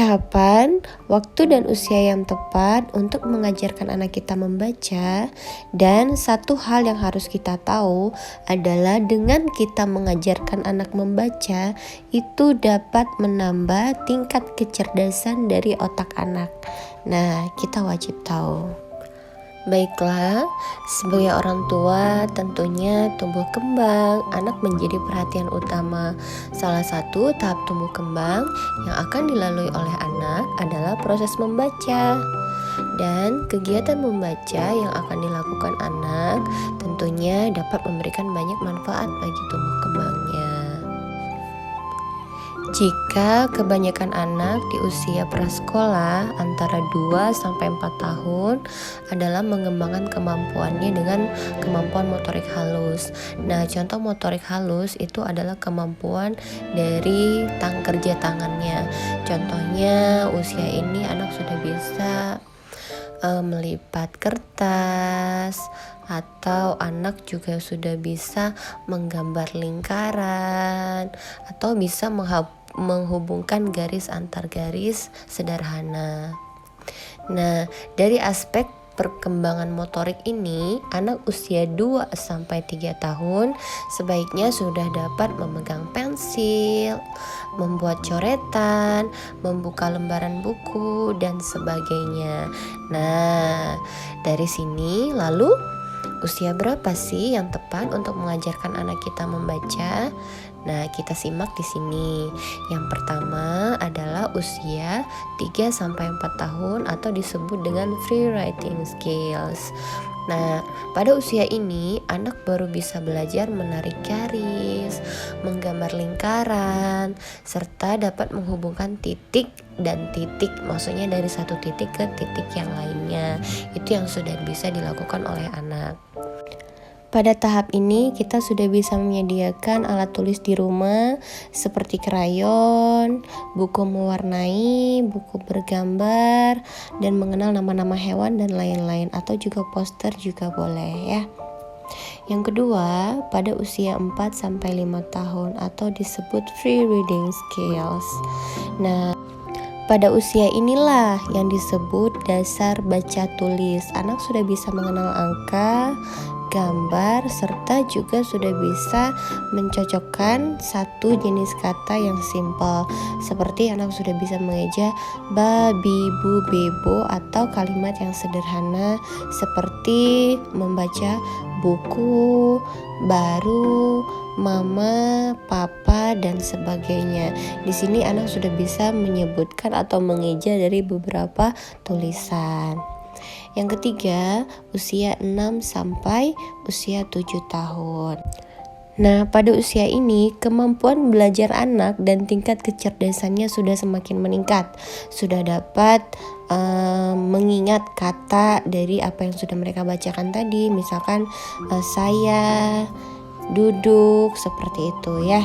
Tahapan, waktu dan usia yang tepat untuk mengajarkan anak kita membaca. Dan satu hal yang harus kita tahu adalah dengan kita mengajarkan anak membaca, itu dapat menambah tingkat kecerdasan dari otak anak. Nah, kita wajib tahu. Baiklah, sebagai orang tua tentunya tumbuh kembang anak menjadi perhatian utama. Salah satu tahap tumbuh kembang yang akan dilalui oleh anak adalah proses membaca. Dan kegiatan membaca yang akan dilakukan anak tentunya dapat memberikan banyak manfaat bagi tumbuh kembangnya. Jika kebanyakan anak di usia prasekolah antara 2-4 tahun adalah mengembangkan kemampuannya dengan kemampuan motorik halus. Nah, contoh motorik halus itu adalah kemampuan dari kerja tangannya. Contohnya usia ini anak sudah bisa melipat kertas, atau anak juga sudah bisa menggambar lingkaran, atau bisa menghubungkan garis antar garis sederhana. Nah, dari aspek perkembangan motorik ini, anak usia 2-3 tahun sebaiknya sudah dapat memegang pensil, membuat coretan, membuka lembaran buku, dan sebagainya. Nah, dari sini lalu usia berapa sih yang tepat untuk mengajarkan anak kita membaca? Nah, kita simak di sini. Yang pertama adalah usia 3-4 tahun atau disebut dengan free writing skills. Nah, pada usia ini anak baru bisa belajar menarik garis, menggambar lingkaran, serta dapat menghubungkan titik dan titik, maksudnya dari satu titik ke titik yang lainnya. Itu yang sudah bisa dilakukan oleh anak. Pada tahap ini kita sudah bisa menyediakan alat tulis di rumah seperti krayon, buku mewarnai, buku bergambar, dan mengenal nama-nama hewan dan lain-lain, atau juga poster juga boleh ya. Yang kedua, pada usia 4-5 tahun atau disebut free reading skills. Nah, pada usia inilah yang disebut dasar baca tulis. Anak sudah bisa mengenal angka, gambar, serta juga sudah bisa mencocokkan satu jenis kata yang simpel. Seperti anak sudah bisa mengeja babi, bu, bebo, atau kalimat yang sederhana seperti membaca buku, baru, mama, papa, dan sebagainya. Di sini anak sudah bisa menyebutkan atau mengeja dari beberapa tulisan. Yang ketiga, usia 6 sampai usia 7 tahun. Nah, pada usia ini kemampuan belajar anak dan tingkat kecerdasannya sudah semakin meningkat. Sudah dapat mengingat kata dari apa yang sudah mereka bacakan tadi. Misalkan saya, duduk, seperti itu ya.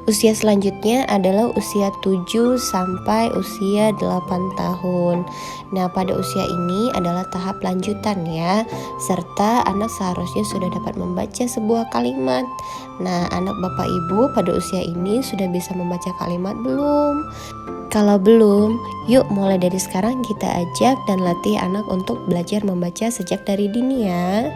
Usia selanjutnya adalah usia 7 sampai usia 8 tahun. Nah, pada usia ini adalah tahap lanjutan ya, serta anak seharusnya sudah dapat membaca sebuah kalimat. Nah, anak bapak ibu pada usia ini sudah bisa membaca kalimat belum? Kalau belum, yuk mulai dari sekarang kita ajak dan latih anak untuk belajar membaca sejak dari dini ya.